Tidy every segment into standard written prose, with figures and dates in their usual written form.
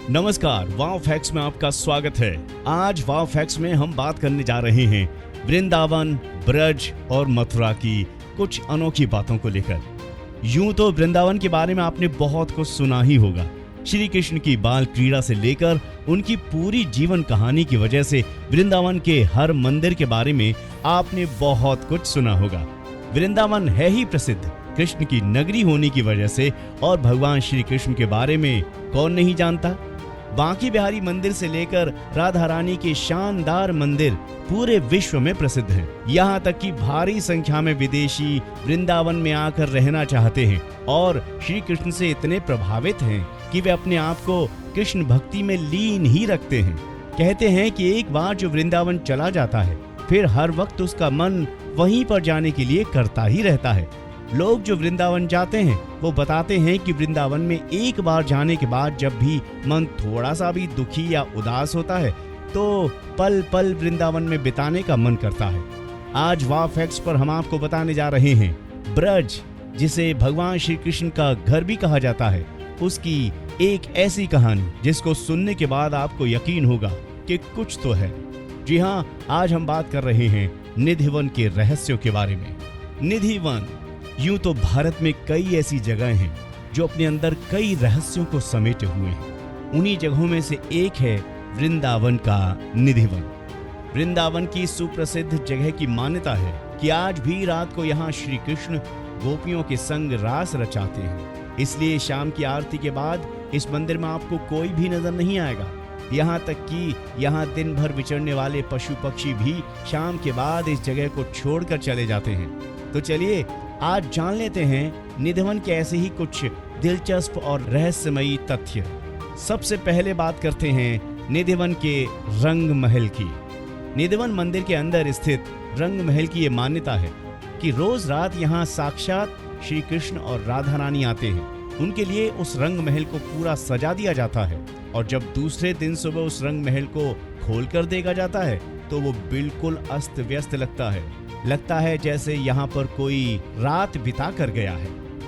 नमस्कार, वाव फैक्ट्स में आपका स्वागत है। आज वाव फैक्ट्स में हम बात करने जा रहे हैं वृंदावन, ब्रज और मथुरा की कुछ अनोखी बातों को लेकर। यूं तो वृंदावन के बारे में आपने बहुत कुछ सुना ही होगा। श्री कृष्ण की बाल क्रीड़ा से लेकर उनकी पूरी जीवन कहानी की वजह से वृंदावन के हर मंदिर के बारे में आपने बहुत कुछ सुना होगा। वृंदावन है ही प्रसिद्ध कृष्ण की नगरी होने की वजह से, और भगवान श्री कृष्ण के बारे में कौन नहीं जानता। बांकी बिहारी मंदिर से लेकर राधा रानी के शानदार मंदिर पूरे विश्व में प्रसिद्ध हैं। यहाँ तक कि भारी संख्या में विदेशी वृंदावन में आकर रहना चाहते हैं और श्री कृष्ण से इतने प्रभावित हैं कि वे अपने आप को कृष्ण भक्ति में लीन ही रखते हैं। कहते हैं कि एक बार जो वृंदावन चला जाता है फिर हर वक्त उसका मन वहीं पर जाने के लिए करता ही रहता है। लोग जो वृंदावन जाते हैं वो बताते हैं कि वृंदावन में एक बार जाने के बाद जब भी मन थोड़ा सा भी दुखी या उदास होता है तो पल पल वृंदावन में बिताने का मन करता है। आज वाव फैक्ट्स पर हम आपको बताने जा रहे हैं ब्रज, जिसे भगवान श्री कृष्ण का घर भी कहा जाता है, उसकी एक ऐसी कहानी जिसको सुनने के बाद आपको यकीन होगा कि कुछ तो है। जी हाँ, आज हम बात कर रहे हैं निधिवन के रहस्यों के बारे में। निधिवन, यूं तो भारत में कई ऐसी जगह हैं जो अपने अंदर कई रहस्यों को समेटे हुए हैं। उन्हीं जगहों में से एक है वृंदावन का निधिवन। वृंदावन की सुप्रसिद्ध जगह की मान्यता है कि आज भी रात को यहाँ श्री कृष्ण गोपियों के संग रास रचाते हैं। इसलिए शाम की आरती के बाद इस मंदिर में आपको कोई भी नजर नहीं आएगा। यहाँ तक कि यहाँ दिन भर विचरने वाले पशु पक्षी भी शाम के बाद इस जगह को छोड़कर चले जाते हैं। तो चलिए आज जान लेते हैं निधिवन के ऐसे ही कुछ दिलचस्प और रहस्यमयी तथ्य। सबसे पहले बात करते हैं निधिवन के रंग महल की। निधिवन मंदिर के अंदर स्थित रंग महल की ये मान्यता है कि रोज रात यहाँ साक्षात श्री कृष्ण और राधा रानी आते हैं। उनके लिए उस रंग महल को पूरा सजा दिया जाता है और जब दूसरे दिन सुबह उस रंग महल को खोल कर देखा जाता है तो वो बिल्कुल अस्त व्यस्त लगता है जैसे यहाँ पर कोई रात बिता कर गया है।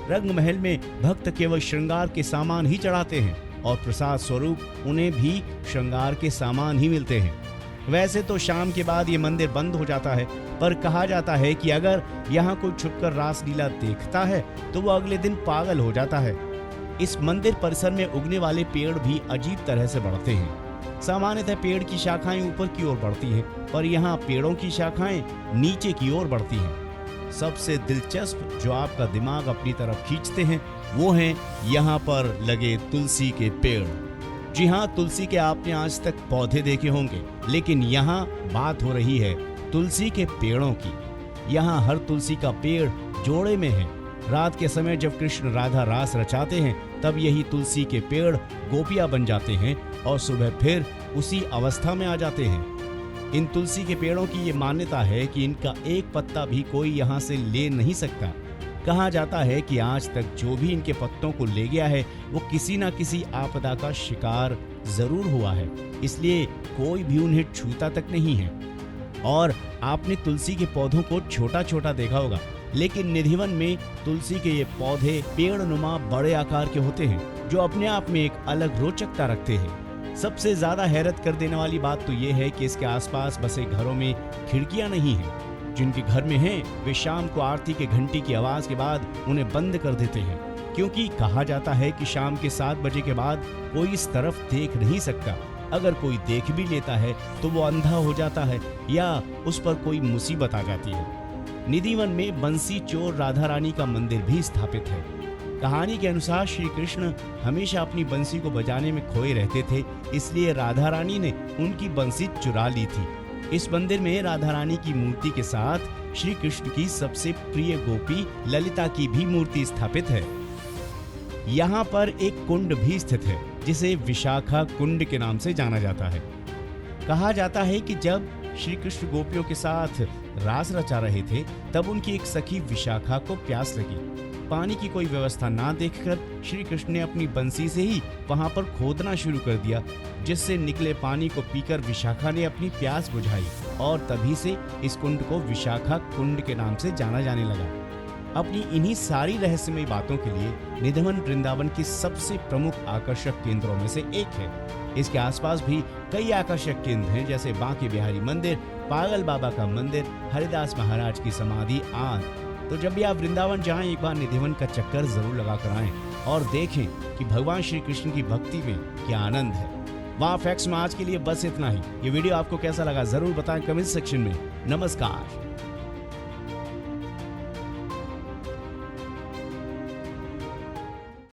रंग महल में भक्त केवल श्रृंगार के सामान ही चढ़ाते हैं और प्रसाद स्वरूप उन्हें भी श्रृंगार के सामान ही मिलते हैं। वैसे तो शाम के बाद ये मंदिर बंद हो जाता है, पर कहा जाता है कि अगर यहाँ कोई छुपकर रासलीला देखता है तो वो अगले दिन पागल हो जाता है। इस मंदिर परिसर में उगने वाले पेड़ भी अजीब तरह से बढ़ते हैं। सामान्यतः पेड़ की शाखाएं ऊपर की ओर बढ़ती हैं, पर यहाँ पेड़ों की शाखाएं नीचे की ओर बढ़ती हैं। सबसे दिलचस्प जो आपका दिमाग अपनी तरफ खींचते हैं वो हैं यहाँ पर लगे तुलसी के पेड़। जी हाँ, तुलसी के आपने आज तक पौधे देखे होंगे, लेकिन यहाँ बात हो रही है तुलसी के पेड़ों की। यहाँ हर तुलसी का पेड़ जोड़े में है। रात के समय जब कृष्ण राधा रास रचाते हैं तब यही तुलसी के पेड़ गोपियां बन जाते हैं और सुबह फिर उसी अवस्था में आ जाते हैं। इन तुलसी के पेड़ों की ये मान्यता है कि इनका एक पत्ता भी कोई यहाँ से ले नहीं सकता। कहा जाता है कि आज तक जो भी इनके पत्तों को ले गया है वो किसी न किसी आपदा का शिकार जरूर हुआ है, इसलिए कोई भी उन्हें छूता तक नहीं है। और आपने तुलसी के पौधों को छोटा छोटा देखा होगा, लेकिन निधिवन में तुलसी के ये पौधे पेड़ नुमा बड़े आकार के होते हैं जो अपने आप में एक अलग रोचकता रखते हैं। सबसे ज्यादा हैरत कर देने वाली बात तो ये है कि इसके आसपास बसे घरों में खिड़कियां नहीं हैं। जिनके घर में हैं वे शाम को आरती के घंटी की आवाज के बाद उन्हें बंद कर देते हैं, क्योंकि कहा जाता है कि शाम के 7 बजे के बाद कोई इस तरफ देख नहीं सकता। अगर कोई देख भी लेता है तो वो अंधा हो जाता है या उस पर कोई मुसीबत आ जाती है। निधिवन में बंसी चोर राधा रानी का मंदिर भी स्थापित है। कहानी के अनुसार श्री कृष्ण हमेशा अपनी बंसी को बजाने में खोए रहते थे, इसलिए राधा रानी ने उनकी बंसी चुरा ली थी। इस मंदिर में राधा रानी की मूर्ति के साथ श्री कृष्ण की सबसे प्रिय गोपी ललिता की भी मूर्ति स्थापित है। यहाँ पर एक कुंड भी स्थित है जिसे विशाखा कुंड के नाम से जाना जाता है। कहा जाता है कि जब श्री कृष्ण गोपियों के साथ रास रचा रहे थे तब उनकी एक सखी विशाखा को प्यास लगी। पानी की कोई व्यवस्था ना देखकर श्री कृष्ण ने अपनी बंसी से ही वहां पर खोदना शुरू कर दिया, जिससे निकले पानी को पीकर विशाखा ने अपनी प्यास बुझाई और तभी से इस कुंड को विशाखा कुंड के नाम से जाना जाने लगा। अपनी इन्हीं सारी रहस्यमयी बातों के लिए निधिवन वृंदावन के सबसे प्रमुख आकर्षक केंद्रों में से एक है। इसके आसपास भी कई आकर्षक केंद्र हैं, जैसे बांके बिहारी मंदिर, पागल बाबा का मंदिर, हरिदास महाराज की समाधि आदि। तो जब भी आप वृंदावन जाएं, एक बार निधिवन का चक्कर जरूर लगा कर आएं और देखें कि भगवान श्री कृष्ण की भक्ति में क्या आनंद है। वाव फैक्ट्स में आज के लिए बस इतना ही। ये वीडियो आपको कैसा लगा जरूर बताएं कमेंट सेक्शन में। नमस्कार।